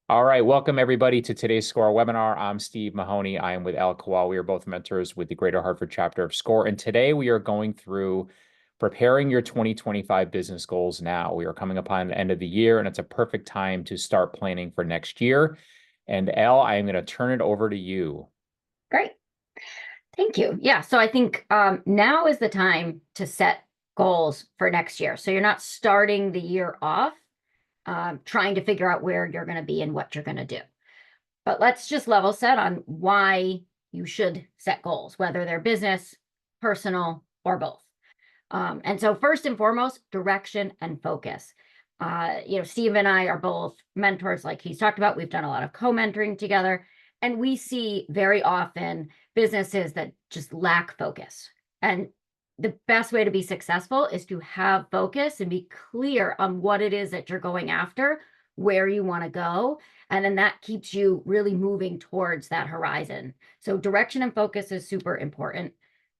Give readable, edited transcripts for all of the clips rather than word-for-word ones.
All right, welcome everybody to today's SCORE webinar. I'm Steve Mahoney. I am with Elle Kowal. We are both mentors with the Greater Hartford chapter of SCORE. And today we are going through preparing your 2025 business goals now. We are coming upon the end of the year, and it's a perfect time to start planning for next year. And Elle, I am going to turn it over to you. Great. Thank you. Yeah. So I think now is the time to set goals for next year. So you're not starting the year off trying to figure out where you're going to be and what you're going to do. But let's just level set on why you should set goals, whether they're business, personal, or both. And so first and foremost, direction and focus. Steve and I are both mentors, like he's talked about. We've done a lot of co-mentoring together, and we see very often businesses that just lack focus. And the best way to be successful is to have focus and be clear on what it is that you're going after, where you want to go. And then that keeps you really moving towards that horizon. So direction and focus is super important.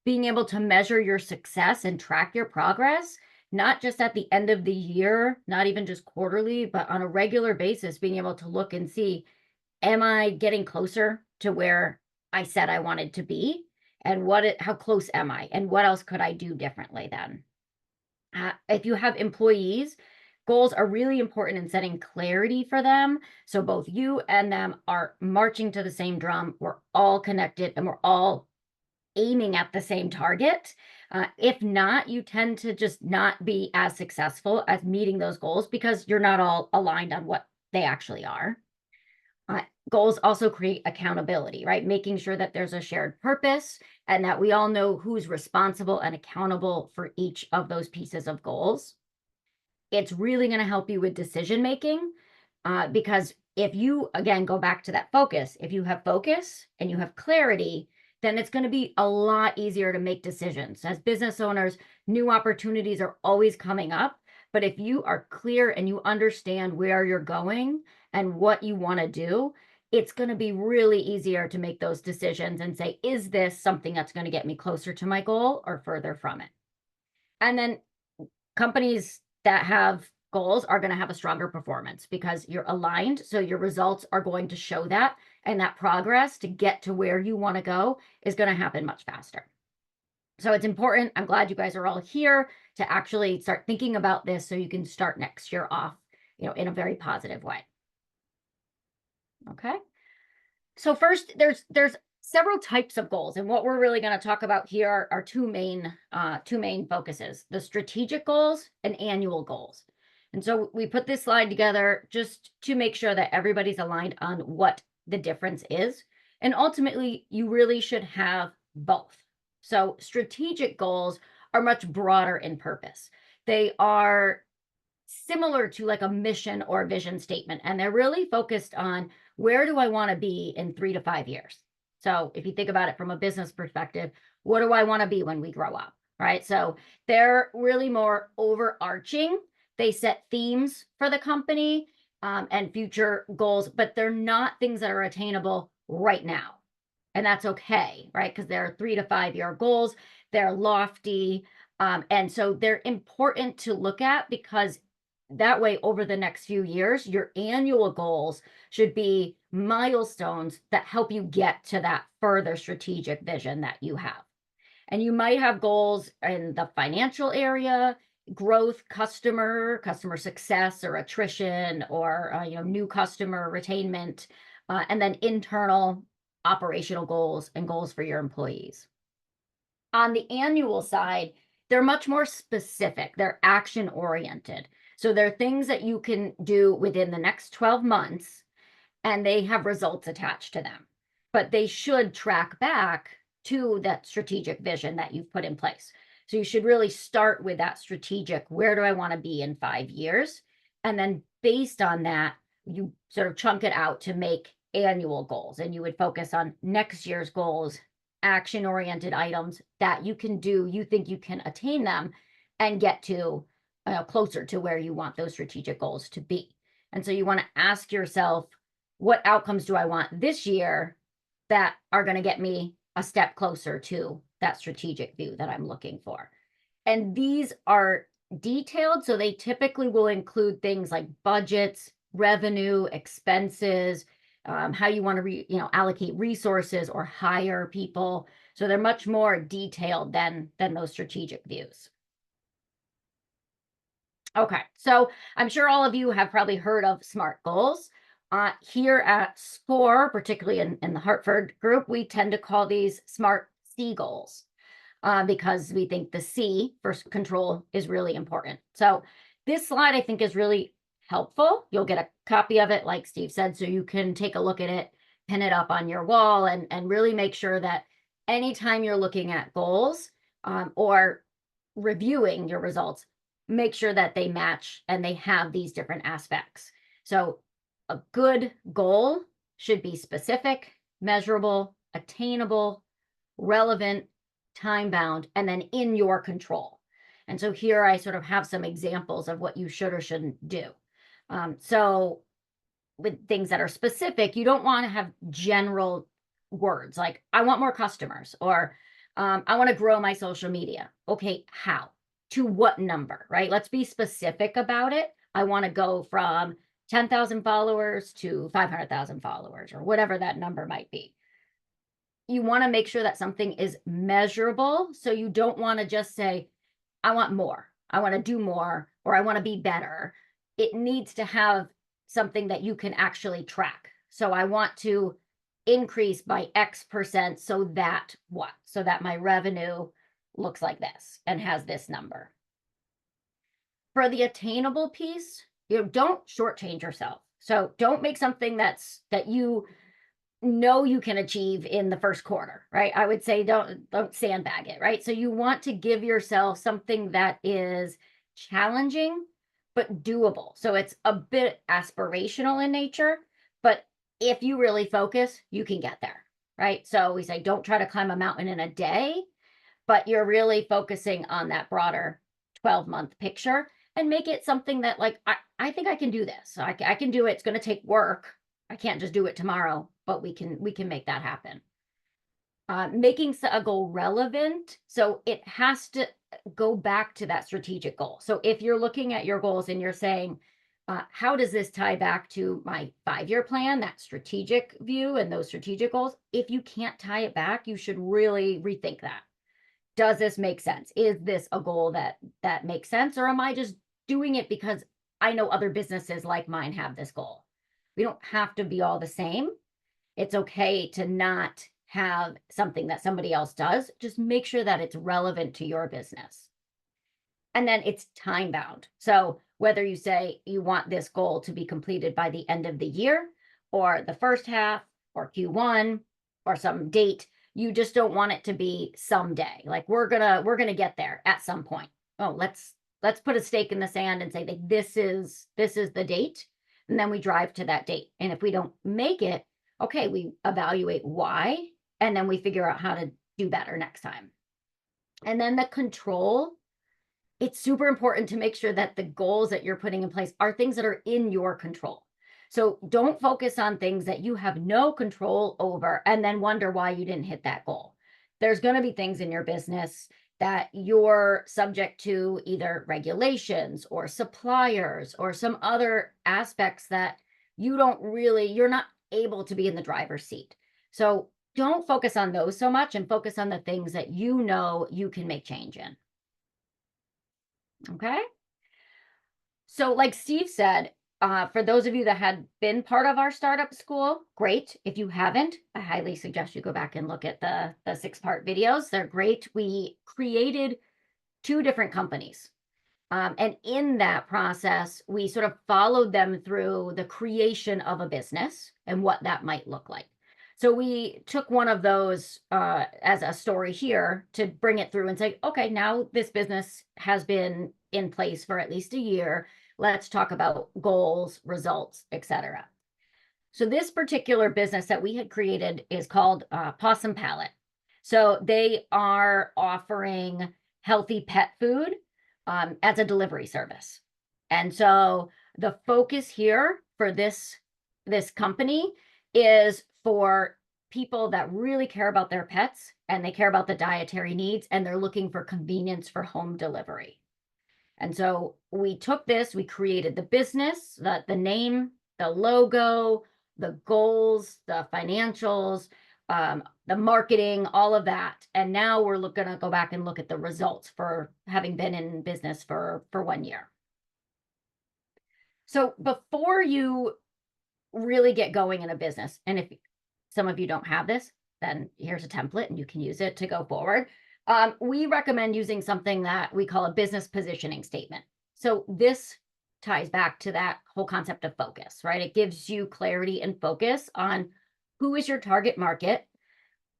Being able to measure your success and track your progress, not just at the end of the year, not even just quarterly, but on a regular basis, being able to look and see, am I getting closer to where I said I wanted to be? And how close am I? And what else could I do differently then? If you have employees, goals are really important in setting clarity for them. So both you and them are marching to the same drum. We're all connected and we're all aiming at the same target. If not, you tend to just not be as successful as meeting those goals because you're not all aligned on what they actually are. Goals also create accountability, right? Making sure that there's a shared purpose and that we all know who's responsible and accountable for each of those pieces of goals. It's really going to help you with decision making because if you, again, go back to that focus, if you have focus and you have clarity, then it's going to be a lot easier to make decisions. As business owners, new opportunities are always coming up. But if you are clear and you understand where you're going and what you want to do, it's going to be really easier to make those decisions and say, is this something that's going to get me closer to my goal or further from it? And then companies that have goals are going to have a stronger performance because you're aligned. So your results are going to show that. And that progress to get to where you want to go is going to happen much faster. So it's important. I'm glad you guys are all here to actually start thinking about this so you can start next year off, in a very positive way. Okay. So first, there's several types of goals, and what we're really going to talk about here are two main focuses: the strategic goals and annual goals. And so we put this slide together just to make sure that everybody's aligned on what the difference is. And ultimately, you really should have both. So strategic goals are much broader in purpose. They are similar to like a mission or vision statement, and they're really focused on where do I want to be in 3 to 5 years. So if you think about it from a business perspective, what do I want to be when we grow up, right? So they're really more overarching. They set themes for the company and future goals, but they're not things that are attainable right now. And that's okay, right? Because they're 3 to 5 year goals. They're lofty. And so they're important to look at because that way, over the next few years, your annual goals should be milestones that help you get to that further strategic vision that you have. And you might have goals in the financial area, growth, customer success or attrition, or new customer retainment, and then internal operational goals and goals for your employees. On the annual side, they're much more specific. They're action oriented. So they're things that you can do within the next 12 months, and they have results attached to them. But they should track back to that strategic vision that you've put in place. So you should really start with that strategic, where do I want to be in 5 years? And then based on that, you sort of chunk it out to make annual goals. And you would focus on next year's goals, action-oriented items that you can do, you think you can attain them and get to closer to where you want those strategic goals to be. And so you want to ask yourself, what outcomes do I want this year that are going to get me a step closer to that strategic view that I'm looking for? And these are detailed, so they typically will include things like budgets, revenue, expenses, how you want to allocate resources or hire people. So they're much more detailed than those strategic views. Okay, so I'm sure all of you have probably heard of SMART goals. Here at SCORE, particularly in the Hartford group, we tend to call these SMART C goals because we think the C for control is really important. So this slide I think is really helpful. You'll get a copy of it, like Steve said, so you can take a look at it, pin it up on your wall, and really make sure that anytime you're looking at goals or reviewing your results, make sure that they match and they have these different aspects. So a good goal should be specific, measurable, attainable, relevant, time-bound, and then in your control. And so here I sort of have some examples of what you should or shouldn't do. So with things that are specific, you don't want to have general words like, I want more customers, or I want to grow my social media. Okay, how? To what number, right? Let's be specific about it. I want to go from 10,000 followers to 500,000 followers, or whatever that number might be. You want to make sure that something is measurable. So you don't want to just say, I want more, I want to do more, or I want to be better. It needs to have something that you can actually track. So I want to increase by X% so that what? So that my revenue looks like this and has this number. For the attainable piece, don't shortchange yourself. So don't make something that you know you can achieve in the first quarter, right? I would say don't sandbag it, right? So you want to give yourself something that is challenging but doable. So it's a bit aspirational in nature, but if you really focus, you can get there, right? So we say don't try to climb a mountain in a day, but you're really focusing on that broader 12-month picture, and make it something that, like, I think I can do this. I can do it. It's going to take work. I can't just do it tomorrow, but we can make that happen. Making a goal relevant, so it has to go back to that strategic goal. So if you're looking at your goals and you're saying, how does this tie back to my 5-year plan, that strategic view and those strategic goals? If you can't tie it back, you should really rethink that. Does this make sense? Is this a goal that makes sense? Or am I just doing it because I know other businesses like mine have this goal? We don't have to be all the same. It's okay to not have something that somebody else does. Just make sure that it's relevant to your business. And then it's time bound. So whether you say you want this goal to be completed by the end of the year, or the first half, or Q1, or some date, you just don't want it to be someday. Like we're gonna get there at some point. Oh, let's put a stake in the sand and say that this is the date, and then we drive to that date. And if we don't make it, okay, we evaluate why, and then we figure out how to do better next time. And then the control, it's super important to make sure that the goals that you're putting in place are things that are in your control. So don't focus on things that you have no control over and then wonder why you didn't hit that goal. There's going to be things in your business that you're subject to, either regulations or suppliers or some other aspects that you're not able to be in the driver's seat. So don't focus on those so much, and focus on the things that you know you can make change in. Okay. So like Steve said, for those of you that had been part of our startup school, great. If you haven't, I highly suggest you go back and look at the 6-part videos. They're great. We created 2 different companies. And in that process, we sort of followed them through the creation of a business and what that might look like. So we took one of those as a story here to bring it through and say, okay, now this business has been in place for at least a year. Let's talk about goals, results, etc. So this particular business that we had created is called Possum Palette. So they are offering healthy pet food as a delivery service. And so the focus here for this company is for people that really care about their pets and they care about the dietary needs, and they're looking for convenience for home delivery. And so we took this, we created the business, the name, the logo, the goals, the financials, the marketing, all of that. And now we're going to go back and look at the results for having been in business for 1 year. So before you really get going in a business, and if some of you don't have this, then here's a template and you can use it to go forward. We recommend using something that we call a business positioning statement. So this ties back to that whole concept of focus, right? It gives you clarity and focus on who is your target market,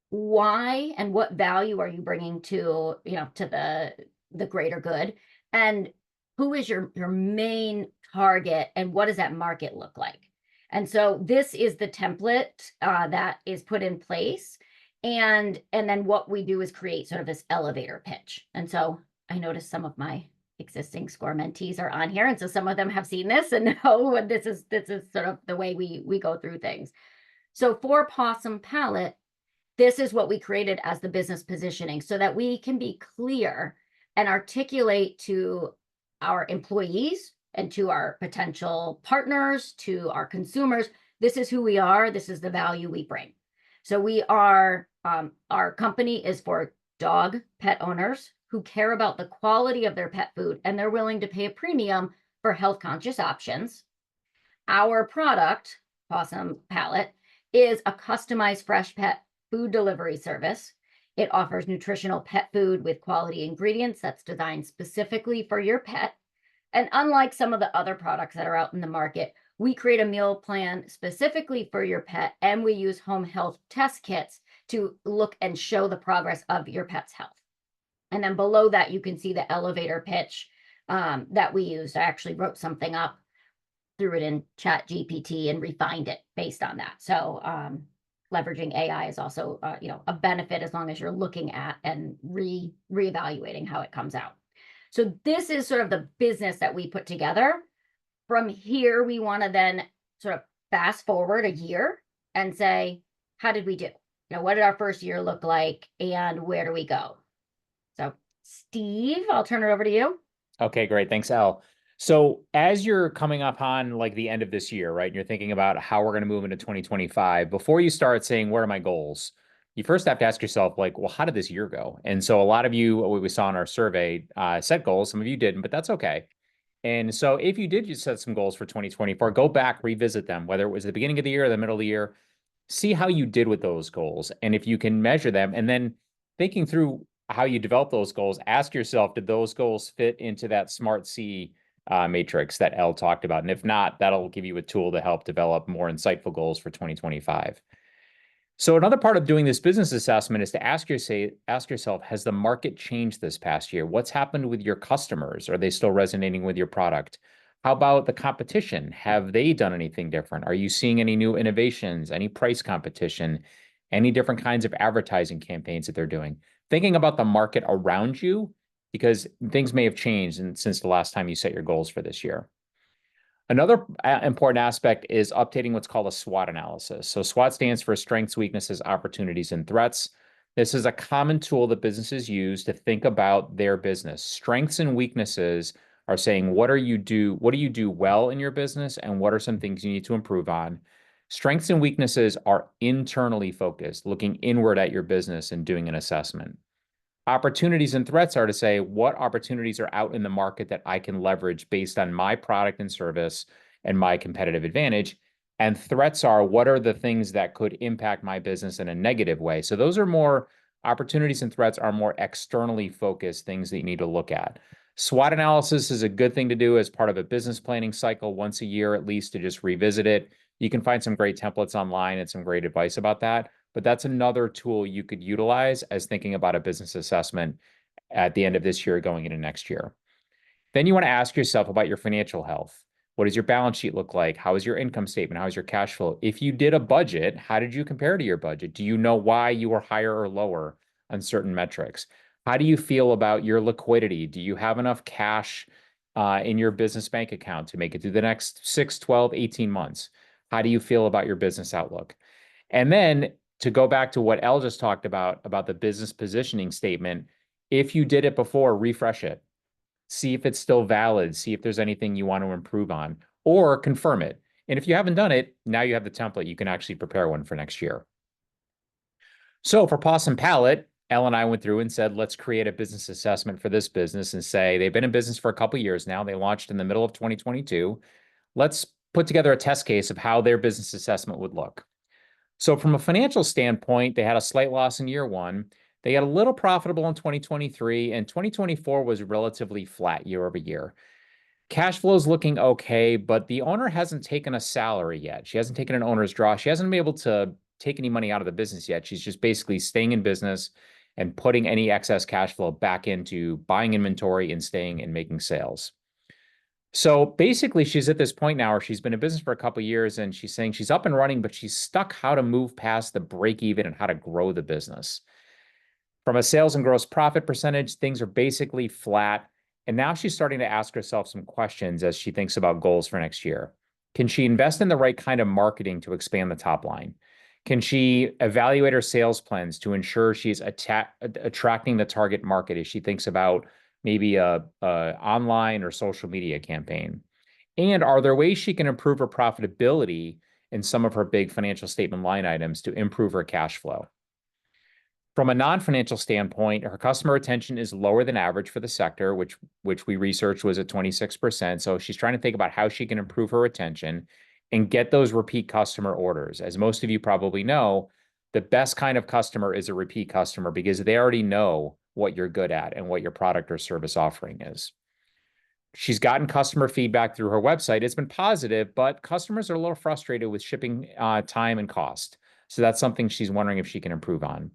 why and what value are you bringing to, to the greater good, and who is your main target and what does that market look like? And so this is the template that is put in place. And then what we do is create sort of this elevator pitch. And so I noticed some of my existing SCORE mentees are on here. And so some of them have seen this and know this is sort of the way we go through things. So for Possum Palette, this is what we created as the business positioning so that we can be clear and articulate to our employees and to our potential partners, to our consumers, this is who we are, this is the value we bring. So we are, our company is for dog pet owners who care about the quality of their pet food and they're willing to pay a premium for health conscious options. Our product, Possum Palette, is a customized fresh pet food delivery service. It offers nutritional pet food with quality ingredients that's designed specifically for your pet. And unlike some of the other products that are out in the market, we create a meal plan specifically for your pet, and we use home health test kits to look and show the progress of your pet's health. And then below that, you can see the elevator pitch that we used. I actually wrote something up, threw it in ChatGPT, and refined it based on that. So leveraging AI is also a benefit as long as you're looking at and reevaluating how it comes out. So this is sort of the business that we put together. From here, we want to then sort of fast forward a year and say, how did we do? What did our first year look like and where do we go? So Steve, I'll turn it over to you. Okay, great. Thanks, Elle. So as you're coming up on like the end of this year, right, and you're thinking about how we're going to move into 2025, before you start saying, what are my goals? You first have to ask yourself, like, well, how did this year go? And so a lot of you, what we saw in our survey, set goals. Some of you didn't, but that's okay. And so if you did just set some goals for 2024, go back, revisit them, whether it was the beginning of the year or the middle of the year, see how you did with those goals. And if you can measure them, and then thinking through how you develop those goals, ask yourself, did those goals fit into that SMART C matrix that Elle talked about? And if not, that'll give you a tool to help develop more insightful goals for 2025. So another part of doing this business assessment is to ask yourself, has the market changed this past year? What's happened with your customers? Are they still resonating with your product? How about the competition? Have they done anything different? Are you seeing any new innovations, any price competition, any different kinds of advertising campaigns that they're doing? Thinking about the market around you, because things may have changed since the last time you set your goals for this year. Another important aspect is updating what's called a SWOT analysis. So SWOT stands for strengths, weaknesses, opportunities, and threats. This is a common tool that businesses use to think about their business. Strengths and weaknesses are saying, what do you do well in your business, and what are some things you need to improve on? Strengths and weaknesses are internally focused, looking inward at your business and doing an assessment. Opportunities and threats are to say, what opportunities are out in the market that I can leverage based on my product and service and my competitive advantage? And threats are, what are the things that could impact my business in a negative way? So those are more, opportunities and threats are more externally focused things that you need to look at. SWOT analysis is a good thing to do as part of a business planning cycle once a year, at least, to just revisit it. You can find some great templates online and some great advice about that. But that's another tool you could utilize as thinking about a business assessment at the end of this year going into next year. Then you want to ask yourself about your financial health. What does your balance sheet look like? How is your income statement? How is your cash flow? If you did a budget, how did you compare to your budget? Do you know why you were higher or lower on certain metrics? How do you feel about your liquidity? Do you have enough cash in your business bank account to make it through the next 6, 12, 18 months? How do you feel about your business outlook? And then to go back to what Elle just talked about the business positioning statement, if you did it before, refresh it. See if it's still valid. See if there's anything you want to improve on, or confirm it. And if you haven't done it, now you have the template. You can actually prepare one for next year. So for Possum Palette, Elle and I went through and said, let's create a business assessment for this business and say they've been in business for a couple of years now. They launched in the middle of 2022. Let's put together a test case of how their business assessment would look. So from a financial standpoint, they had a slight loss in year one. They got a little profitable in 2023, and 2024 was relatively flat year over year. Cash flow is looking okay, but the owner hasn't taken a salary yet. She hasn't taken an owner's draw. She hasn't been able to take any money out of the business yet. She's just basically staying in business and putting any excess cash flow back into buying inventory and staying and making sales. So basically, she's at this point now where she's been in business for a couple of years and she's saying she's up and running, but she's stuck how to move past the break even and how to grow the business. From a sales and gross profit percentage, things are basically flat. And now she's starting to ask herself some questions as she thinks about goals for next year. Can she invest in the right kind of marketing to expand the top line? Can she evaluate her sales plans to ensure she's attracting the target market as she thinks about maybe a online or social media campaign? And are there ways she can improve her profitability in some of her big financial statement line items to improve her cash flow? From a non-financial standpoint, her customer retention is lower than average for the sector, which we researched was at 26%. So she's trying to think about how she can improve her retention and get those repeat customer orders. As most of you probably know, the best kind of customer is a repeat customer because they already know what you're good at and what your product or service offering is. She's gotten customer feedback through her website. It's been positive, but customers are a little frustrated with shipping time and cost. So that's something she's wondering if she can improve on.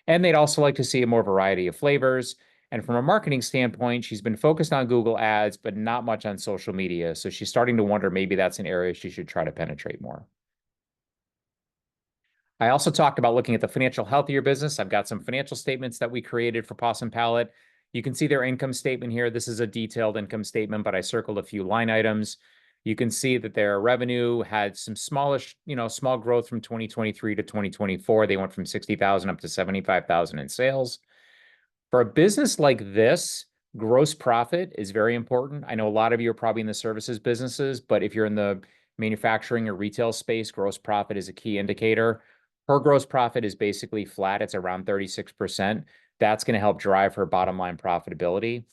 And they'd also like to see a more variety of flavors. And from a marketing standpoint, she's been focused on Google Ads, but not much on social media. So she's starting to wonder maybe that's an area she should try to penetrate more. I also talked about looking at the financial health of your business. I've got some financial statements that we created for Possum Palette. You can see their income statement here. This is a detailed income statement, but I circled a few line items. You can see that their revenue had some smallish, small growth from 2023 to 2024. They went from 60,000 up to 75,000 in sales. For a business like this, gross profit is very important. I know a lot of you are probably in the services businesses, but if you're in the manufacturing or retail space, gross profit is a key indicator. Her gross profit is basically flat. It's around 36%. That's going to help drive her bottom line profitability.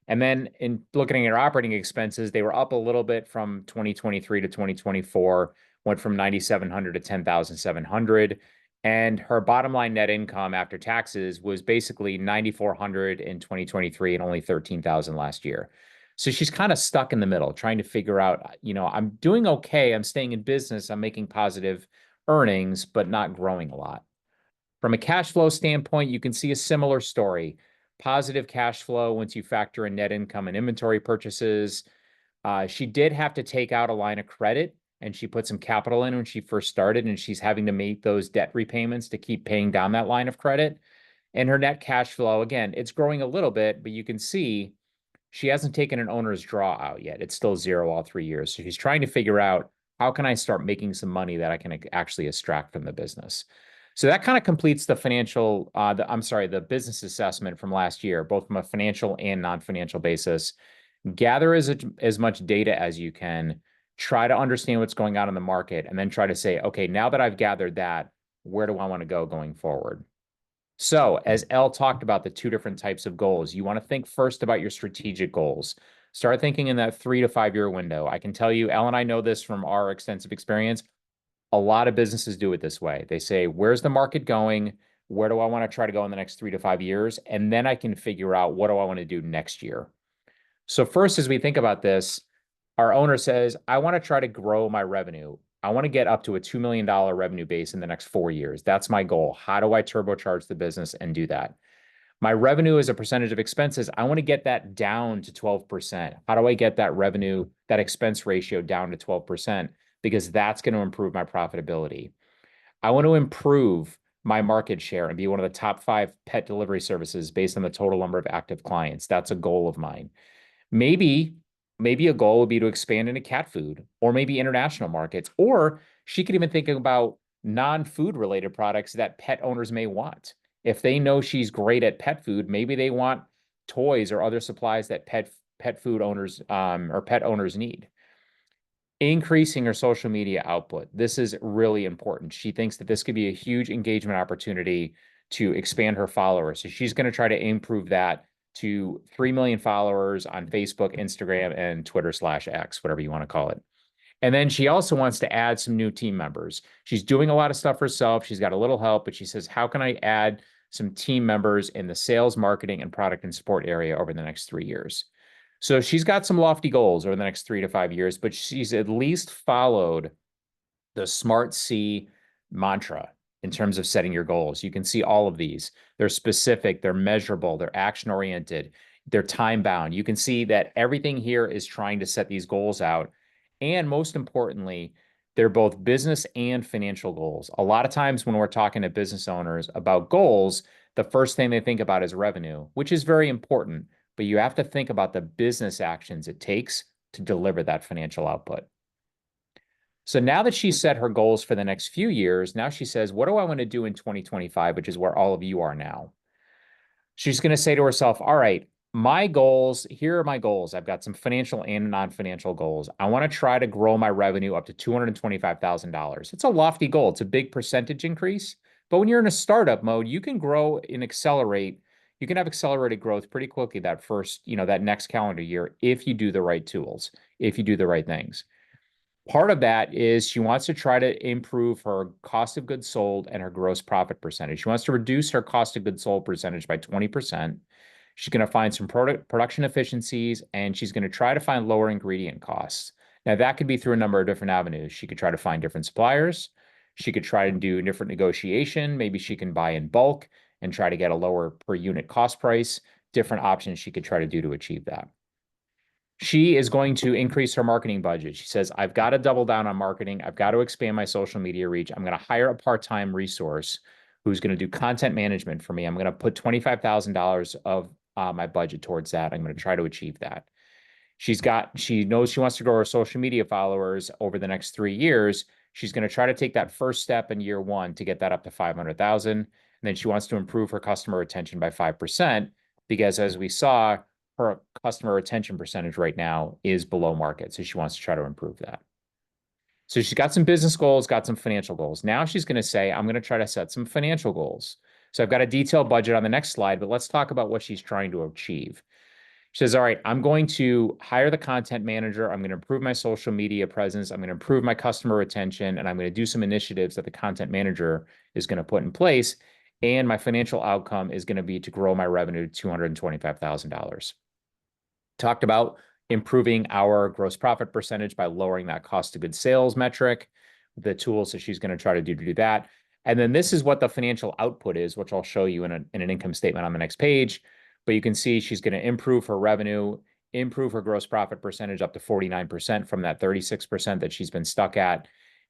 And then in looking at her operating expenses, they were up a little bit from 2023 to 2024, went from 9,700 to 10,700. And her bottom line net income after taxes was basically 9,400 in 2023 and only 13,000 last year. So she's kind of stuck in the middle, trying to figure out, I'm doing okay. I'm staying in business. I'm making positive earnings, but not growing a lot. From a cash flow standpoint, you can see a similar story. Positive cash flow once you factor in net income and inventory purchases. She did have to take out a line of credit and she put some capital in when she first started, and she's having to make those debt repayments to keep paying down that line of credit. And her net cash flow, again, it's growing a little bit, but you can see she hasn't taken an owner's draw out yet. It's still zero all 3 years. So she's trying to figure out, how can I start making some money that I can actually extract from the business? So that kind of completes the the business assessment from last year, both from a financial and non-financial basis. Gather as much data as you can, try to understand what's going on in the market, and then try to say, okay, now that I've gathered that, where do I want to go going forward? So as Elle talked about the two different types of goals, you want to think first about your strategic goals. Start thinking in that 3 to 5 year window. I can tell you, Elle and I know this from our extensive experience. A lot of businesses do it this way. They say, where's the market going? Where do I want to try to go in the next 3 to 5 years? And then I can figure out, what do I want to do next year? So first, as we think about this, our owner says, I want to try to grow my revenue. I want to get up to a $2 million revenue base in the next 4 years. That's my goal. How do I turbocharge the business and do that? My revenue is a percentage of expenses. I want to get that down to 12%. How do I get that revenue, that expense ratio down to 12%? Because that's going to improve my profitability. I want to improve my market share and be one of the top 5 pet delivery services based on the total number of active clients. That's a goal of mine. Maybe a goal would be to expand into cat food or maybe international markets, or she could even think about non-food related products that pet owners may want. If they know she's great at pet food, maybe they want toys or other supplies that pet food owners or pet owners need. Increasing her social media output. This is really important. She thinks that this could be a huge engagement opportunity to expand her followers. So she's going to try to improve that to 3 million followers on Facebook, Instagram, and Twitter/X, whatever you want to call it. And then she also wants to add some new team members. She's doing a lot of stuff herself. She's got a little help, but she says, how can I add some team members in the sales, marketing, and product and support area over the next 3 years? So she's got some lofty goals over the next 3 to 5 years, but she's at least followed the SMART C mantra in terms of setting your goals. You can see all of these. They're specific, they're measurable, they're action oriented, they're time bound. You can see that everything here is trying to set these goals out. And most importantly, they're both business and financial goals. A lot of times when we're talking to business owners about goals, the first thing they think about is revenue, which is very important, but you have to think about the business actions it takes to deliver that financial output. So now that she's set her goals for the next few years, now she says, what do I want to do in 2025, which is where all of you are now? She's going to say to herself, all right, my goals, here are my goals. I've got some financial and non-financial goals. I want to try to grow my revenue up to $225,000. It's a lofty goal. It's a big percentage increase. But when you're in a startup mode, you can grow and accelerate. You can have accelerated growth pretty quickly that first, that next calendar year if you do the right tools, if you do the right things. Part of that is she wants to try to improve her cost of goods sold and her gross profit percentage. She wants to reduce her cost of goods sold percentage by 20%. She's going to find some production efficiencies, and she's going to try to find lower ingredient costs. Now, that could be through a number of different avenues. She could try to find different suppliers. She could try to do a different negotiation. Maybe she can buy in bulk and try to get a lower per unit cost price. Different options she could try to do to achieve that. She is going to increase her marketing budget. She says, I've got to double down on marketing. I've got to expand my social media reach. I'm going to hire a part-time resource who's going to do content management for me. I'm going to put $25,000 of my budget towards that. I'm going to try to achieve that. She knows she wants to grow her social media followers over the next 3 years. She's going to try to take that first step in year one to get that up to 500,000. And then she wants to improve her customer retention by 5% because as we saw, her customer retention percentage right now is below market. So she wants to try to improve that. So she's got some business goals, got some financial goals. Now she's going to say, I'm going to try to set some financial goals. So I've got a detailed budget on the next slide, but let's talk about what she's trying to achieve. She says, all right, I'm going to hire the content manager. I'm going to improve my social media presence. I'm going to improve my customer retention, and I'm going to do some initiatives that the content manager is going to put in place. And my financial outcome is going to be to grow my revenue to $225,000. Talked about improving our gross profit percentage by lowering that cost of goods sales metric, the tools that she's going to try to do that. And then this is what the financial output is, which I'll show you in an income statement on the next page. But you can see she's going to improve her revenue, improve her gross profit percentage up to 49% from that 36% that she's been stuck at.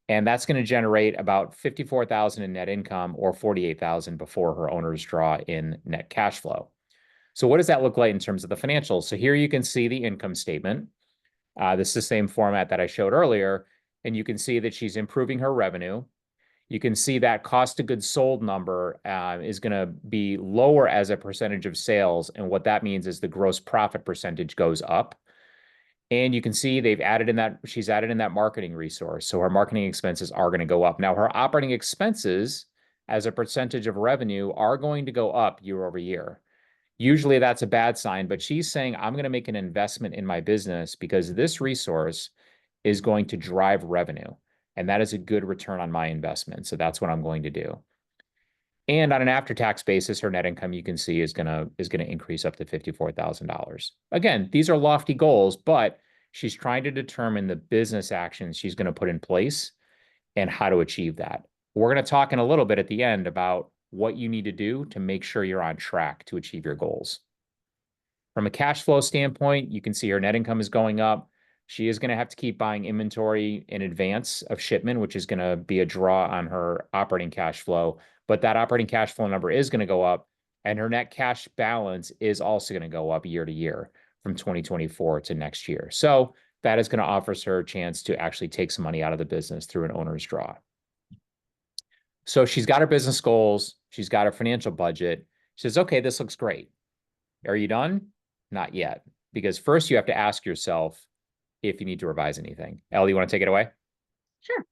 And that's going to generate about $54,000 in net income or $48,000 before her owner's draw in net cash flow. So what does that look like in terms of the financials? So here you can see the income statement. This is the same format that I showed earlier. And you can see that she's improving her revenue. You can see that cost of goods sold number is going to be lower as a percentage of sales. And what that means is the gross profit percentage goes up. And you can see she's added in that marketing resource. So her marketing expenses are going to go up. Now her operating expenses as a percentage of revenue are going to go up year over year. Usually that's a bad sign, but she's saying, I'm going to make an investment in my business because this resource is going to drive revenue. And that is a good return on my investment. So that's what I'm going to do. And on an after-tax basis, her net income, you can see, is going to increase up to $54,000. Again, these are lofty goals, but she's trying to determine the business actions she's going to put in place and how to achieve that. We're going to talk in a little bit at the end about what you need to do to make sure you're on track to achieve your goals. From a cash flow standpoint, you can see her net income is going up. She is going to have to keep buying inventory in advance of shipment, which is going to be a draw on her operating cash flow. But that operating cash flow number is going to go up, and her net cash balance is also going to go up year to year from 2024 to next year. So that is going to offer her a chance to actually take some money out of the business through an owner's draw. So she's got her business goals. She's got her financial budget. She says, okay, this looks great. Are you done? Not yet. Because first you have to ask yourself, if you need to revise anything. Elle, you want to take it away? Sure.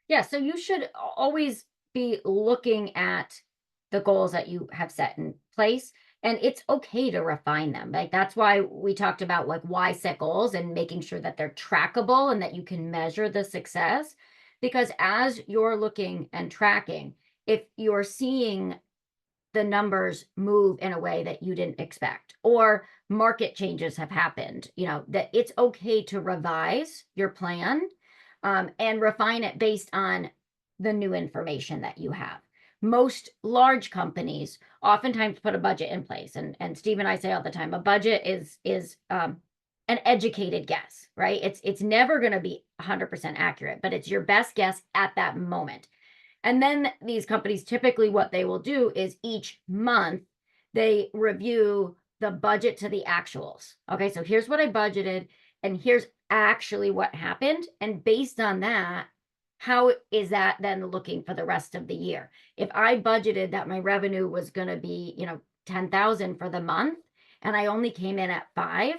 Yeah, so you should always be looking at the goals that you have set in place, and it's okay to refine them. Like that's why we talked about like why set goals and making sure that they're trackable and that you can measure the success. Because as you're looking and tracking, if you're seeing the numbers move in a way that you didn't expect, or market changes have happened, that it's okay to revise your plan, and refine it based on the new information that you have. Most large companies oftentimes put a budget in place, and Steve and I say all the time, a budget is an educated guess, right? It's never going to be 100% accurate, but it's your best guess at that moment. And then these companies, typically what they will do is each month they review the budget to the actuals. Okay, so here's what I budgeted, and here's actually what happened. And based on that, how is that then looking for the rest of the year? If I budgeted that my revenue was going to be, 10,000 for the month, and I only came in at 5,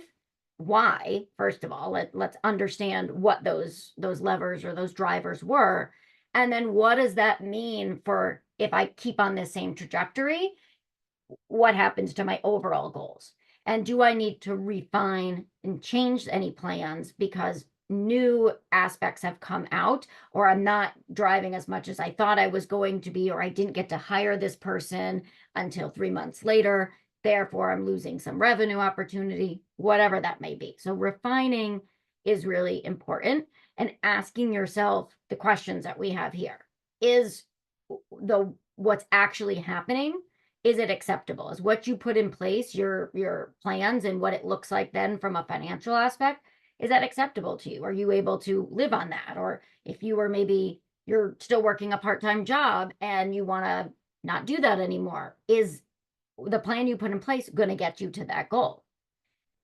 why? First of all, let's understand what those levers or those drivers were. And then what does that mean for if I keep on this same trajectory, what happens to my overall goals? And do I need to refine and change any plans because new aspects have come out, or I'm not driving as much as I thought I was going to be, or I didn't get to hire this person until 3 months later. Therefore, I'm losing some revenue opportunity, whatever that may be. So refining is really important, and asking yourself the questions that we have here. Is what's actually happening, is it acceptable? Is what you put in place, your plans and what it looks like then from a financial aspect, is that acceptable to you? Are you able to live on that? Or if you were maybe you're still working a part-time job and you want to not do that anymore, is the plan you put in place going to get you to that goal?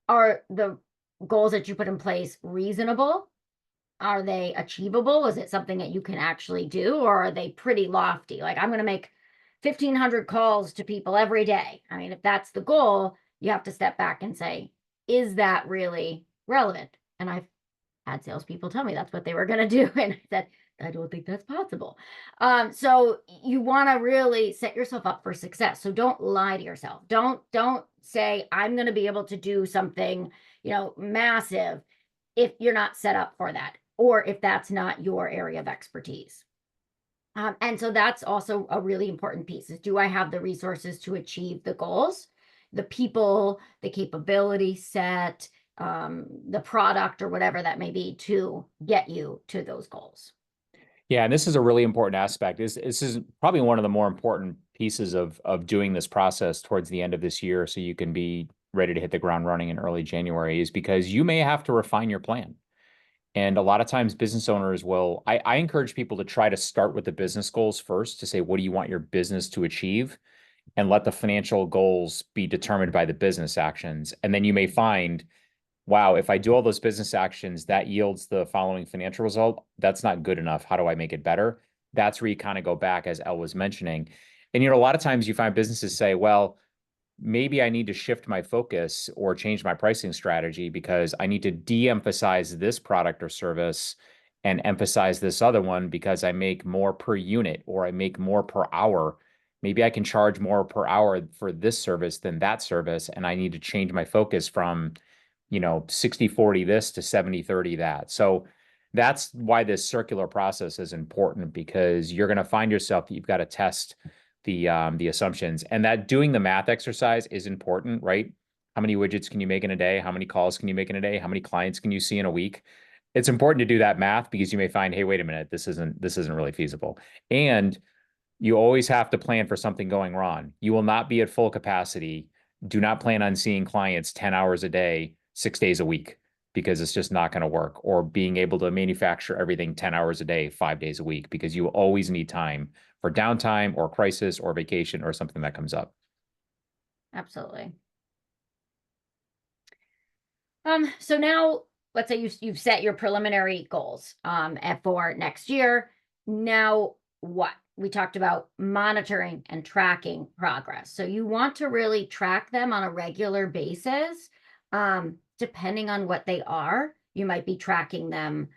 Are the goals that you put in place reasonable? Are they achievable? Is it something that you can actually do? Or are they pretty lofty? Like, I'm going to make 1,500 calls to people every day. I mean, if that's the goal, you have to step back and say, is that really relevant? And I've had salespeople tell me that's what they were going to do. And I said, I don't think that's possible. So you want to really set yourself up for success. So don't lie to yourself. Don't say, I'm going to be able to do something, massive, if you're not set up for that, or if that's not your area of expertise. And so that's also a really important piece is, do I have the resources to achieve the goals, the people, the capability set, the product, or whatever that may be to get you to those goals? Yeah, and this is a really important aspect. This is probably one of the more important pieces of doing this process towards the end of this year, so you can be ready to hit the ground running in early January, is because you may have to refine your plan. And a lot of times business owners will, I encourage people to try to start with the business goals first, to say, what do you want your business to achieve? And let the financial goals be determined by the business actions. And then you may find, wow, if I do all those business actions, that yields the following financial result. That's not good enough. How do I make it better? That's where you kind of go back, as Elle was mentioning. And, a lot of times you find businesses say, well, maybe I need to shift my focus or change my pricing strategy because I need to de-emphasize this product or service and emphasize this other one because I make more per unit or I make more per hour. Maybe I can charge more per hour for this service than that service. And I need to change my focus from, 60-40 this to 70-30 that. So that's why this circular process is important, because you're going to find yourself that you've got to test the assumptions, and that doing the math exercise is important, right? How many widgets can you make in a day? How many calls can you make in a day? How many clients can you see in a week? It's important to do that math because you may find, hey, wait a minute, this isn't really feasible. And you always have to plan for something going wrong. You will not be at full capacity. Do not plan on seeing clients 10 hours a day, 6 days a week, because it's just not going to work. Or being able to manufacture everything 10 hours a day, 5 days a week, because you always need time for downtime or crisis or vacation or something that comes up. Absolutely. So now let's say you've set your preliminary goals for next year. Now what? We talked about monitoring and tracking progress. So you want to really track them on a regular basis. Depending on what they are, you might be tracking them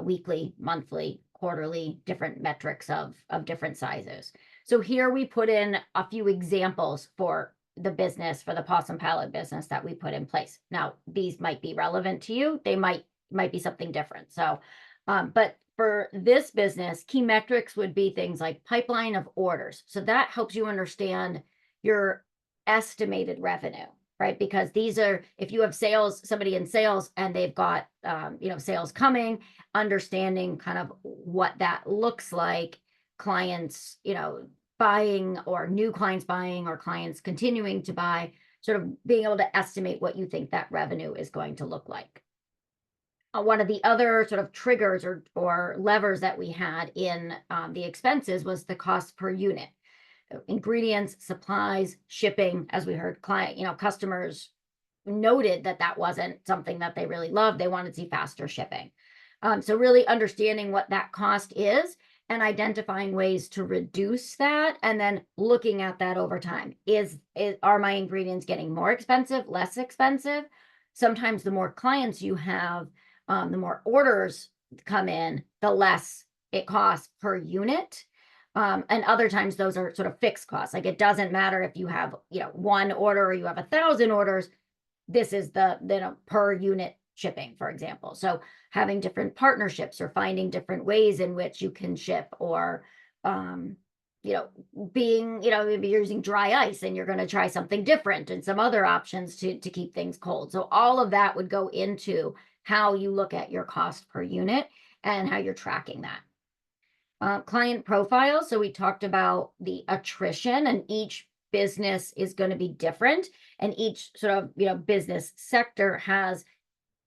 weekly, monthly, quarterly, different metrics of different sizes. So here we put in a few examples for the business, for the possum palette business that we put in place. Now, these might be relevant to you. They might be something different. So, but for this business, key metrics would be things like pipeline of orders. So that helps you understand your estimated revenue, right? Because these are, if you have sales, somebody in sales, and they've got, sales coming, understanding kind of what that looks like, clients, buying, or new clients buying, or clients continuing to buy, sort of being able to estimate what you think that revenue is going to look like. One of the other sort of triggers or levers that we had in the expenses was the cost per unit. Ingredients, supplies, shipping, as we heard customers noted that wasn't something that they really loved. They wanted to see faster shipping. So really understanding what that cost is and identifying ways to reduce that, and then looking at that over time. Are my ingredients getting more expensive, less expensive? Sometimes the more clients you have, the more orders come in, the less it costs per unit. And other times those are sort of fixed costs. Like, it doesn't matter if you have, one order or you have 1,000 orders. This is the per unit shipping, for example. So having different partnerships or finding different ways in which you can ship, or being, if you're using dry ice and you're going to try something different, and some other options to keep things cold. So all of that would go into how you look at your cost per unit and how you're tracking that. Client profiles. So we talked about the attrition, and each business is going to be different, and each sort of business sector has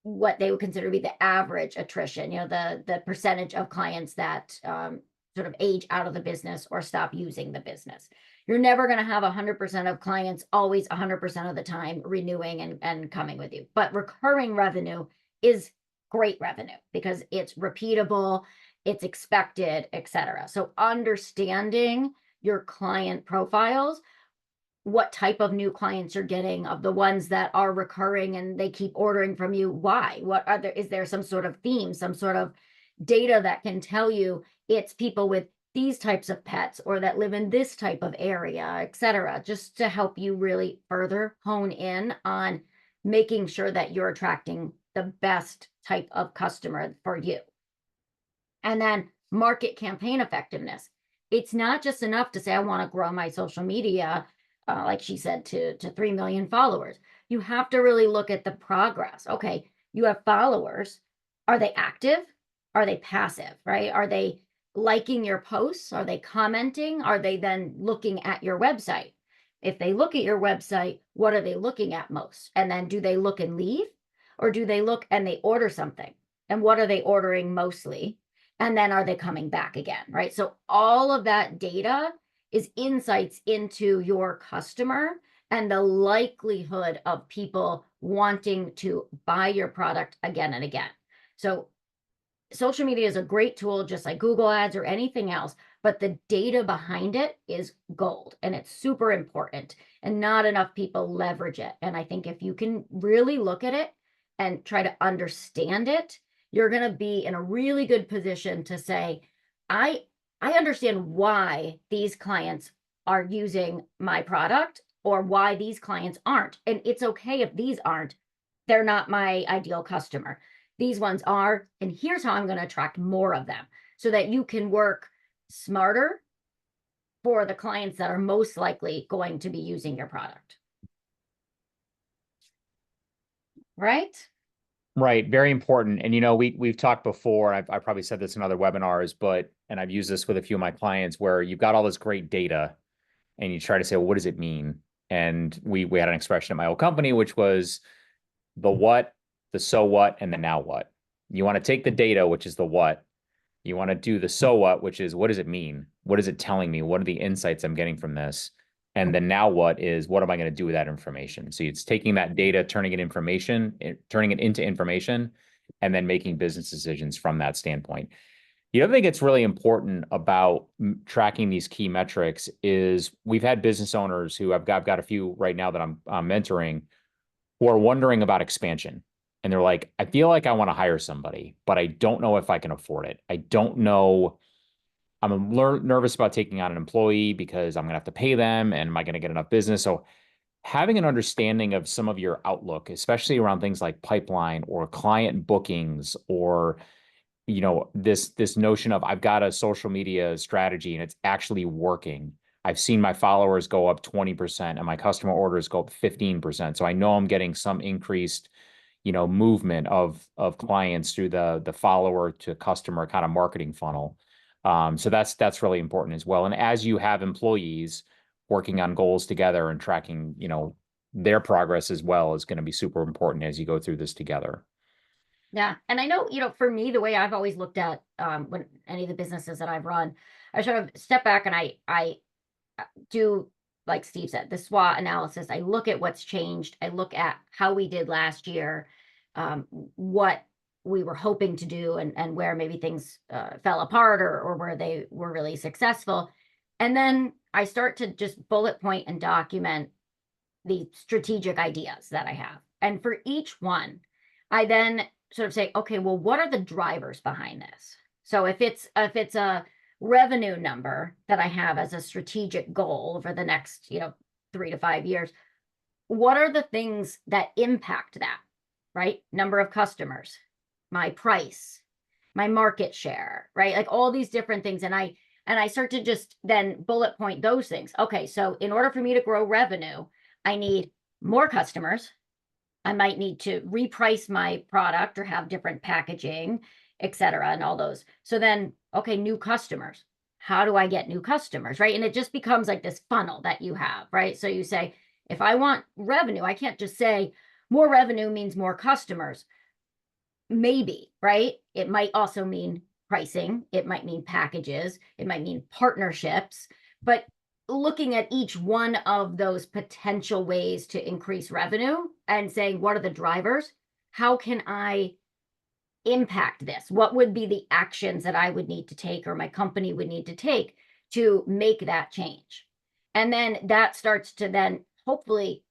what they would consider to be the average attrition, the percentage of clients that sort of age out of the business or stop using the business. You're never going to have 100% of clients always 100% of the time renewing and coming with you, but recurring revenue is great revenue because it's repeatable, it's expected, etc. So understanding your client profiles, what type of new clients you're getting, of the ones that are recurring and they keep ordering from you, why? Is there some sort of theme, some sort of data that can tell you it's people with these types of pets, or that live in this type of area, etc., just to help you really further hone in on making sure that you're attracting the best type of customer for you. And then market campaign effectiveness. It's not just enough to say, I want to grow my social media, like she said, to 3 million followers. You have to really look at the progress. Okay, you have followers. Are they active? Are they passive, right? Are they liking your posts? Are they commenting? Are they then looking at your website? If they look at your website, what are they looking at most? And then do they look and leave? Or do they look and they order something? And what are they ordering mostly? And then are they coming back again, right? So all of that data is insights into your customer and the likelihood of people wanting to buy your product again and again. So social media is a great tool, just like Google Ads or anything else, but the data behind it is gold, and it's super important, and not enough people leverage it. And I think if you can really look at it and try to understand it, you're going to be in a really good position to say, I understand why these clients are using my product, or why these clients aren't. And it's okay if these aren't. They're not my ideal customer. These ones are, and here's how I'm going to attract more of them, so that you can work smarter for the clients that are most likely going to be using your product. Right? Right. Very important. And, we've talked before, I've probably said this in other webinars, and I've used this with a few of my clients, where you've got all this great data and you try to say, well, what does it mean? And we had an expression at my old company, which was the what, the so what, and the now what. You want to take the data, which is the what. You want to do the so what, which is, what does it mean? What is it telling me? What are the insights I'm getting from this? And then now what is, what am I going to do with that information? So it's taking that data, turning it into information, and then making business decisions from that standpoint. The other thing that's really important about tracking these key metrics is, we've had business owners who I've got a few right now that I'm mentoring, who are wondering about expansion. and they're like, I feel like I want to hire somebody, but I don't know if I can afford it. I don't know. I'm nervous about taking on an employee because I'm going to have to pay them, and am I going to get enough business? So having an understanding of some of your outlook, especially around things like pipeline or client bookings, or this notion of I've got a social media strategy and it's actually working. I've seen my followers go up 20% and my customer orders go up 15%. So I know I'm getting some increased, movement of clients through the follower to customer kind of marketing funnel. So that's really important as well. And as you have employees working on goals together and tracking, their progress as well is going to be super important as you go through this together. Yeah. And I know, for me, the way I've always looked at when any of the businesses that I've run, I sort of step back and I do, like Steve said, the SWOT analysis. I look at what's changed. I look at how we did last year, what we were hoping to do, and where maybe things fell apart, or where they were really successful. And then I start to just bullet point and document the strategic ideas that I have. And for each one, I then sort of say, okay, well, what are the drivers behind this? So if it's a revenue number that I have as a strategic goal over the next, 3 to 5 years, what are the things that impact that, right? Number of customers, my price, my market share, right? Like all these different things. And I start to just then bullet point those things. Okay, so in order for me to grow revenue, I need more customers. I might need to reprice my product or have different packaging, et cetera, and all those. So then, okay, new customers. How do I get new customers, right? And it just becomes like this funnel that you have, right? So you say, if I want revenue, I can't just say more revenue means more customers. Maybe, right? It might also mean pricing. It might mean packages. It might mean partnerships. But looking at each one of those potential ways to increase revenue and saying, what are the drivers? How can I impact this? What would be the actions that I would need to take, or my company would need to take, to make that change? And then that starts to then hopefully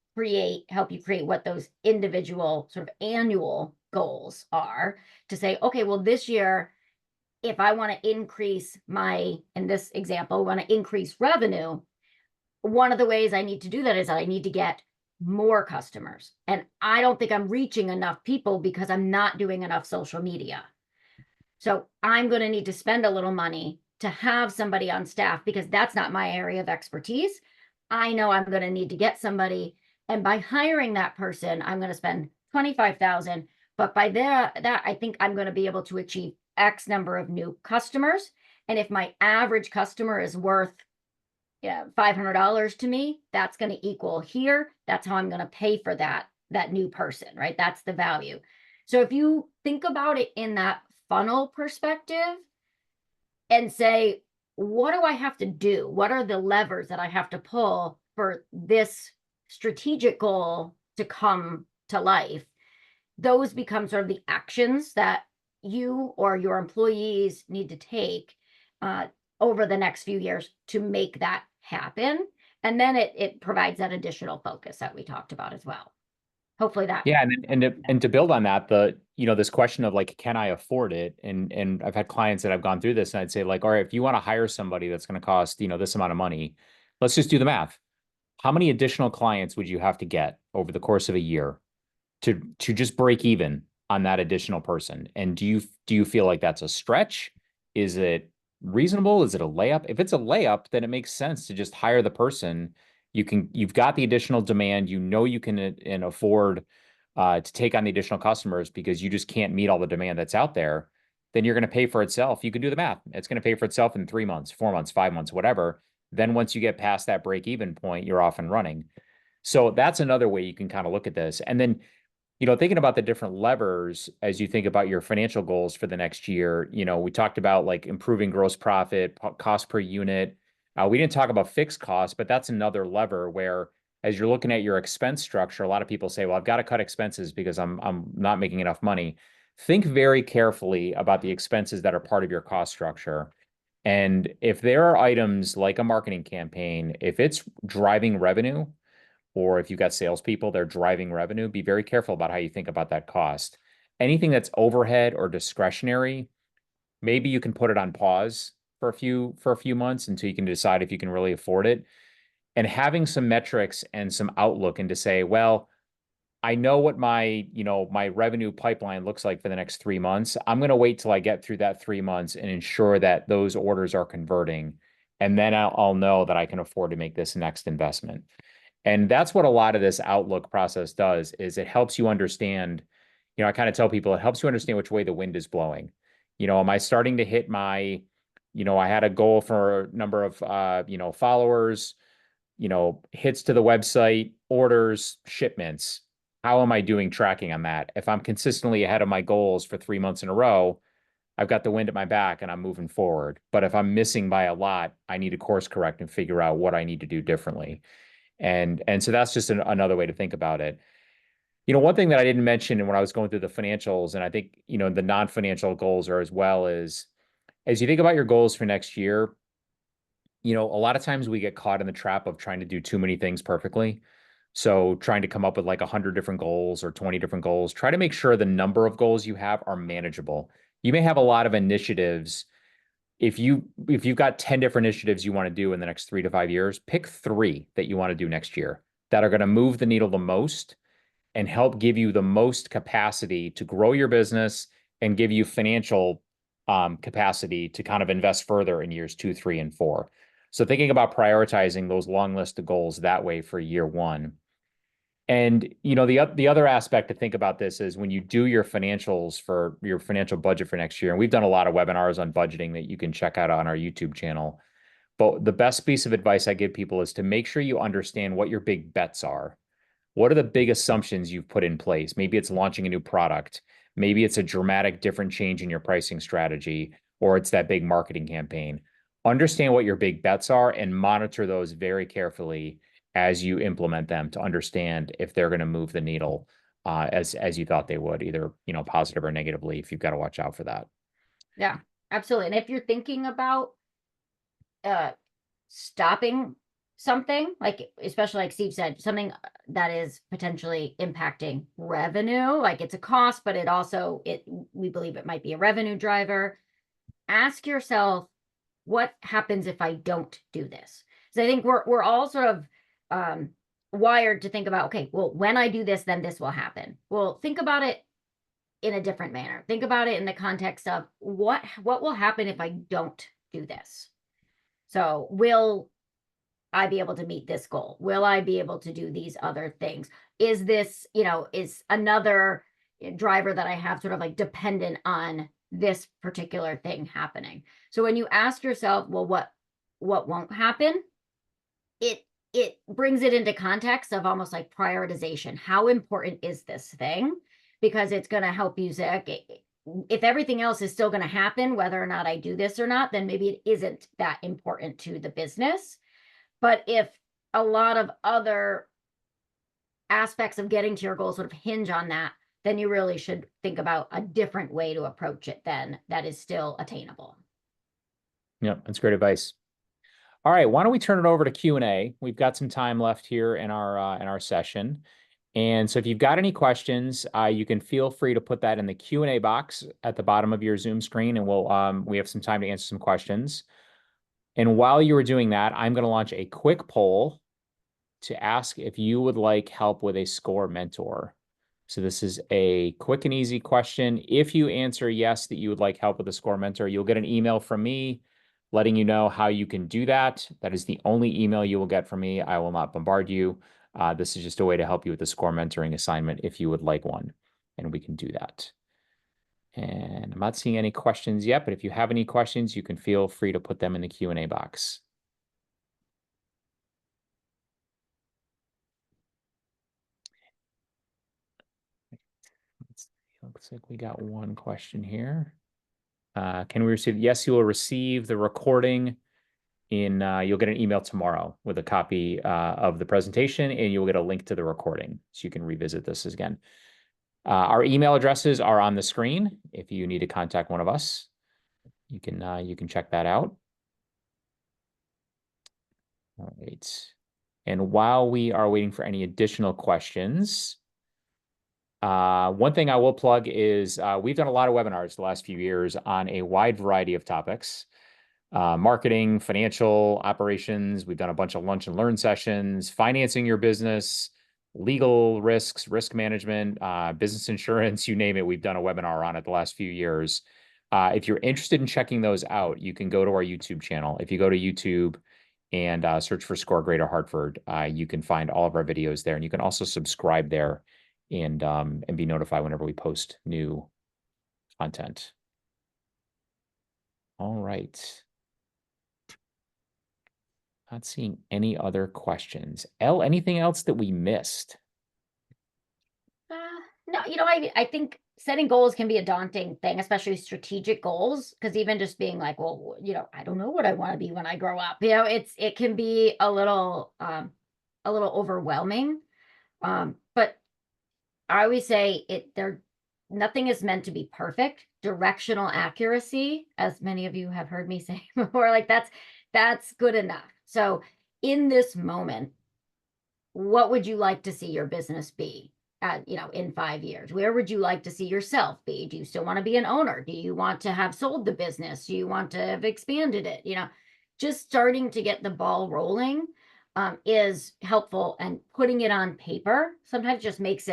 help you create what those individual sort of annual goals are, to say, okay, well, this year, if I want to increase in this example, want to increase revenue, one of the ways I need to do that is I need to get more customers. And I don't think I'm reaching enough people because I'm not doing enough social media. So I'm going to need to spend a little money to have somebody on staff, because that's not my area of expertise. I know I'm going to need to get somebody. And by hiring that person, I'm going to spend 25,000. But by that, I think I'm going to be able to achieve X number of new customers. And if my average customer is worth $500 to me, that's going to equal here. That's how I'm going to pay for that new person, right? That's the value. So if you think about it in that funnel perspective and say, what do I have to do? What are the levers that I have to pull for this strategic goal to come to life? Those become sort of the actions that you or your employees need to take over the next few years to make that happen. And then it provides that additional focus that we talked about as well. Hopefully that. Yeah, and to build on that, this question of like, can I afford it? And I've had clients that have gone through this, and I'd say like, all right, if you want to hire somebody that's going to cost, this amount of money, let's just do the math. How many additional clients would you have to get over the course of a year to just break even on that additional person? And do you feel like that's a stretch? Is it reasonable? Is it a layup? If it's a layup, then it makes sense to just hire the person. You've got the additional demand, you can and afford to take on the additional customers because you just can't meet all the demand that's out there. Then you're going to pay for itself. You can do the math. It's going to pay for itself in 3 months, 4 months, 5 months, whatever. Then once you get past that break even point, you're off and running. So that's another way you can kind of look at this. And then, thinking about the different levers as you think about your financial goals for the next year, we talked about like improving gross profit, cost per unit. We didn't talk about fixed costs, but that's another lever where, as you're looking at your expense structure, a lot of people say, well, I've got to cut expenses because I'm not making enough money. Think very carefully about the expenses that are part of your cost structure. And if there are items like a marketing campaign, if it's driving revenue, or if you've got salespeople, they're driving revenue, be very careful about how you think about that cost. Anything that's overhead or discretionary, maybe you can put it on pause for a few months until you can decide if you can really afford it. And having some metrics and some outlook and to say, well, I know what my revenue pipeline looks like for the next 3 months. I'm going to wait till I get through that 3 months and ensure that those orders are converting. And then I'll know that I can afford to make this next investment. And that's what a lot of this outlook process does is it helps you understand, I kind of tell people it helps you understand which way the wind is blowing. Am I starting to hit I had a goal for a number of followers, hits to the website, orders, shipments. How am I doing tracking on that? If I'm consistently ahead of my goals for 3 months in a row, I've got the wind at my back and I'm moving forward. But if I'm missing by a lot, I need to course correct and figure out what I need to do differently. And so that's just another way to think about it. One thing that I didn't mention when I was going through the financials, and I think, the non-financial goals are as well, is as you think about your goals for next year, a lot of times we get caught in the trap of trying to do too many things perfectly. So trying to come up with like 100 different goals or 20 different goals, try to make sure the number of goals you have are manageable. You may have a lot of initiatives. If you've got 10 different initiatives you want to do in the next 3 to 5 years, pick three that you want to do next year that are going to move the needle the most and help give you the most capacity to grow your business and give you financial capacity to kind of invest further in years 2, 3, and 4. So thinking about prioritizing those long list of goals that way for year one. And the other aspect to think about this is when you do your financials for your financial budget for next year, and we've done a lot of webinars on budgeting that you can check out on our YouTube channel. But the best piece of advice I give people is to make sure you understand what your big bets are. What are the big assumptions you've put in place? Maybe it's launching a new product. Maybe it's a dramatic different change in your pricing strategy, or it's that big marketing campaign. Understand what your big bets are and monitor those very carefully as you implement them to understand if they're going to move the needle as you thought they would, either positive or negatively. If you've got to watch out for that. Yeah, absolutely. And if you're thinking about stopping something, like especially like Steve said, something that is potentially impacting revenue, like it's a cost, but we believe it might be a revenue driver. Ask yourself, what happens if I don't do this? So I think we're all sort of wired to think about, okay, well, when I do this, then this will happen. Well, think about it in a different manner. Think about it in the context of what will happen if I don't do this? So will I be able to meet this goal? Will I be able to do these other things? Is this, is another driver that I have sort of like dependent on this particular thing happening? So when you ask yourself, well, what won't happen? It brings it into context of almost like prioritization. How important is this thing? Because it's going to help you say, okay, if everything else is still going to happen, whether or not I do this or not, then maybe it isn't that important to the business. But if a lot of other aspects of getting to your goal sort of hinge on that, then you really should think about a different way to approach it then that is still attainable. Yeah, that's great advice. All right, why don't we turn it over to Q&A? We've got some time left here in our session. And so if you've got any questions, you can feel free to put that in the Q&A box at the bottom of your Zoom screen, and we have some time to answer some questions. And while you were doing that, I'm going to launch a quick poll to ask if you would like help with a SCORE mentor. So this is a quick and easy question. If you answer yes, that you would like help with a SCORE mentor, you'll get an email from me letting you know how you can do that. That is the only email you will get from me. I will not bombard you. This is just a way to help you with the SCORE mentoring assignment if you would like one, and we can do that. And I'm not seeing any questions yet, but if you have any questions, you can feel free to put them in the Q&A box. Looks like we got one question here. Can we receive? Yes, you will receive the recording you'll get an email tomorrow with a copy of the presentation, and you'll get a link to the recording so you can revisit this again. Our email addresses are on the screen. If you need to contact one of us, you can check that out. All right. And while we are waiting for any additional questions, One thing I will plug is we've done a lot of webinars the last few years on a wide variety of topics. Marketing, financial operations. We've done a bunch of lunch and learn sessions, financing your business, legal risks, risk management, business insurance, you name it. We've done a webinar on it the last few years. If you're interested in checking those out, you can go to our YouTube channel. If you go to YouTube and search for SCORE Greater Hartford, you can find all of our videos there. And you can also subscribe there and be notified whenever we post new content. All right. Not seeing any other questions. Elle, anything else that we missed? Uh, no, I think setting goals can be a daunting thing, especially strategic goals, because even just being like, well, I don't know what I want to be when I grow up. It can be a little overwhelming. But I always say nothing is meant to be perfect. Directional accuracy, as many of you have heard me say before, like that's good enough. So in this moment, what would you like to see your business be in 5 years? Where would you like to see yourself be? Do you still want to be an owner? Do you want to have sold the business? Do you want to have expanded it? Just starting to get the ball rolling is helpful, and putting it on paper sometimes just makes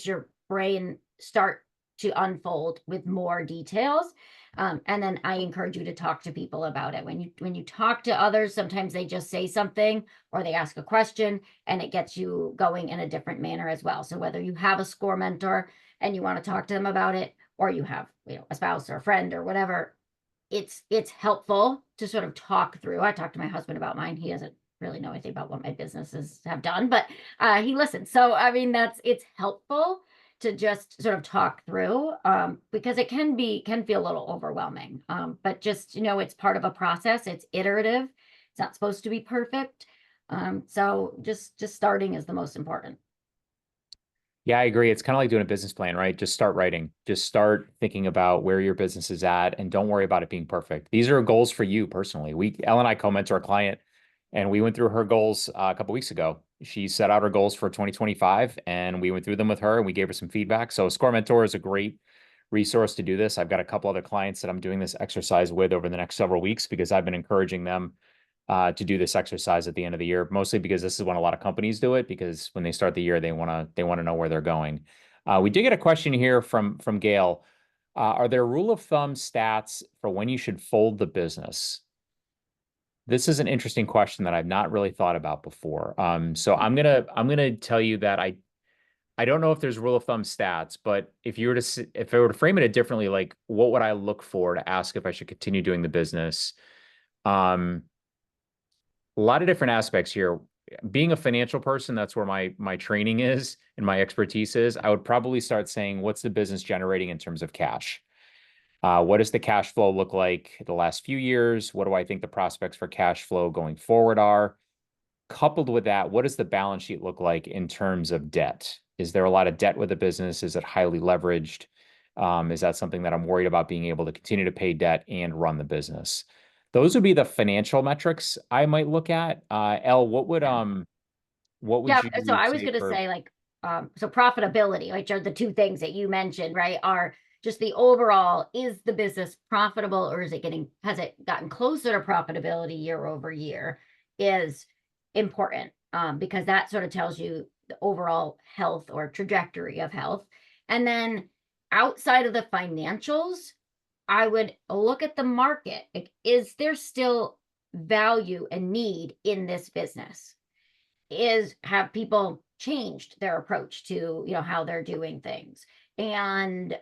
your brain start to unfold with more details. And then I encourage you to talk to people about it. When you talk to others, sometimes they just say something or they ask a question, and it gets you going in a different manner as well. So whether you have a SCORE mentor and you want to talk to them about it, or you have a spouse or a friend or whatever, it's helpful to sort of talk through. I talked to my husband about mine. He doesn't really know anything about what my businesses have done, but he listens. So I mean, it's helpful to just sort of talk through, because it can feel a little overwhelming. But just, it's part of a process. It's iterative. It's not supposed to be perfect. So just starting is the most important. Yeah, I agree. It's kind of like doing a business plan, right? Just start writing. Just start thinking about where your business is at, and don't worry about it being perfect. These are goals for you personally. Elle and I co-mentor a client, and we went through her goals a couple weeks ago. She set out her goals for 2025, and we went through them with her, and we gave her some feedback. So SCORE Mentor is a great resource to do this. I've got a couple other clients that I'm doing this exercise with over the next several weeks, because I've been encouraging them to do this exercise at the end of the year, mostly because this is when a lot of companies do it, because when they start the year, they want to know where they're going. We did get a question here from Gail. Are there rule of thumb stats for when you should fold the business? This is an interesting question that I've not really thought about before. So I'm gonna tell you that I don't know if there's rule of thumb stats, but if I were to frame it differently, like what would I look for to ask if I should continue doing the business? A lot of different aspects here. Being a financial person, that's where my training is and my expertise is. I would probably start saying, what's the business generating in terms of cash? What does the cash flow look like the last few years? What do I think the prospects for cash flow going forward are? Coupled with that, what does the balance sheet look like in terms of debt? Is there a lot of debt with the business? Is it highly leveraged? Is that something that I'm worried about being able to continue to pay debt and run the business? Those would be the financial metrics I might look at. Elle, what would Yeah, so you I was say going to for? say, like, so profitability, which are the two things that you mentioned, right? Are just the overall, is the business profitable, or has it gotten closer to profitability year over year, is important, because that sort of tells you the overall health or trajectory of health. And then outside of the financials, I would look at the market. Like, is there still value and need in this business? Have people changed their approach to how they're doing things? And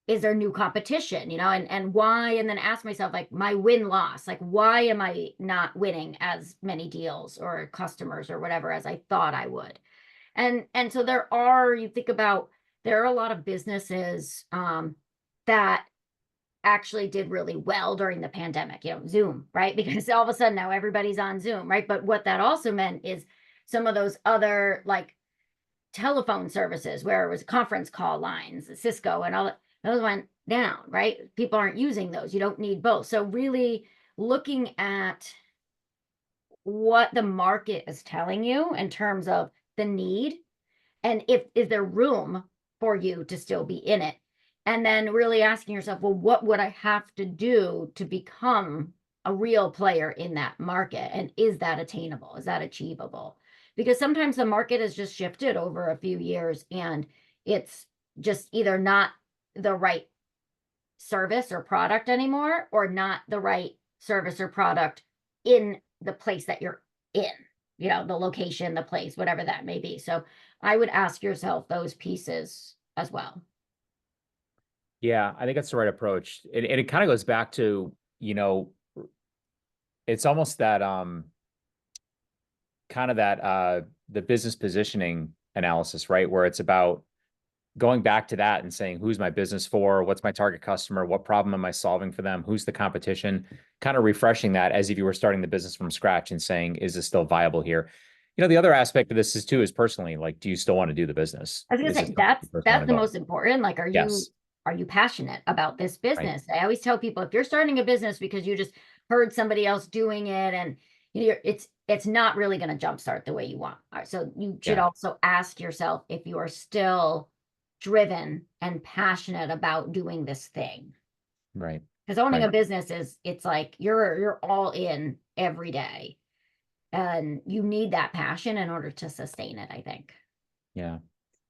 is there new competition, and why? And then ask myself, like, my win-loss, like, why am I not winning as many deals or customers or whatever as I thought I would? And so you think about, there are a lot of businesses that actually did really well during the pandemic, Zoom, right? Because all of a sudden now everybody's on Zoom, right? But what that also meant is some of those other, like, telephone services where it was conference call lines, Cisco and all that, those went down, right? People aren't using those. You don't need both. So really looking at what the market is telling you in terms of the need, And is there room for you to still be in it? And then really asking yourself, well, what would I have to do to become a real player in that market? And is that attainable? Is that achievable? Because sometimes the market has just shifted over a few years and it's just either not the right service or product anymore, or not the right service or product in the place that you're in, the location, the place, whatever that may be. So I would ask yourself those pieces as well. Yeah, I think that's the right approach. And it kind of goes back to, it's almost that kind of that the business positioning analysis, right? Where it's about going back to that and saying, who's my business for? What's my target customer? What problem am I solving for them? Who's the competition? Kind of refreshing that as if you were starting the business from scratch and saying, is this still viable here? The other aspect of this is too, is personally, like, do you still want to do the business? I was gonna Is this say something you personally that's want to the go on? most important. Like, Yes. are you passionate about this Right. business? I always tell people, if you're starting a business because you just heard somebody else doing it and it's not really going to jumpstart the way you want. So you should Yeah. also ask yourself if you are still driven and passionate about doing this thing. Right. Because owning Right. a business it's like you're all in every day, and you need that passion in order to sustain it, I think. Yeah.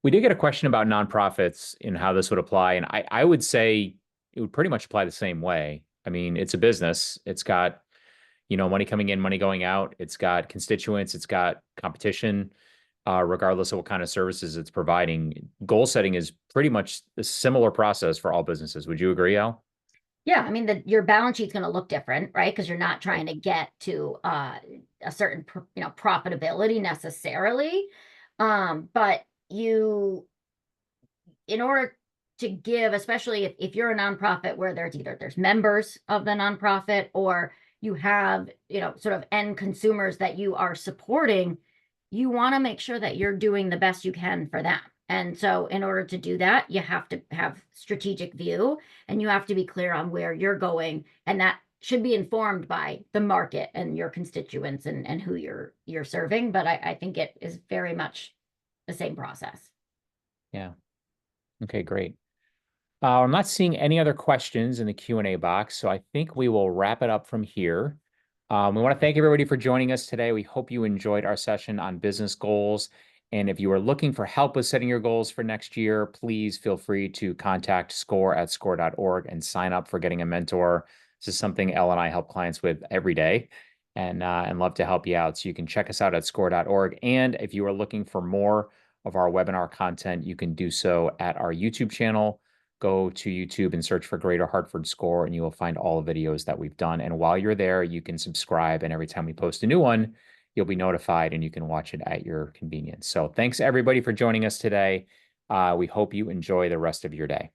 We did get a question about nonprofits and how this would apply. And I would say it would pretty much apply the same way. I mean, it's a business. It's got, money coming in, money going out. It's got constituents. It's got competition, regardless of what kind of services it's providing. Goal setting is pretty much a similar process for all businesses. Would you agree, Al? Yeah, I mean, your balance sheet's going to look different, right? Because you're not Right. trying to get to a certain profitability necessarily, but you, in order to give, especially if you're a nonprofit where there's members of the nonprofit, or you have sort of end consumers that you are supporting, you want to make sure that you're doing the best you can for them. And so in order to do that, you have to have strategic view, and you have to be clear on where you're going, and that should be informed by the market and your constituents and who you're serving. But I think it is very much the same process. Yeah. Okay, great. I'm not seeing any other questions in the Q&A box, so I think we will wrap it up from here. We want to thank everybody for joining us today. We hope you enjoyed our session on business goals. And if you are looking for help with setting your goals for next year, please feel free to contact SCORE at score.org and sign up for getting a mentor. This is something Elle and I help clients with every day, and love to help you out. So you can check us out at score.org. And if you are looking for more of our webinar content, you can do so at our YouTube channel. Go to YouTube and search for Greater Hartford SCORE, and you will find all the videos that we've done. And while you're there, you can subscribe, and every time we post a new one, you'll be notified and you can watch it at your convenience. So thanks everybody for joining us today. We hope you enjoy the rest of your day.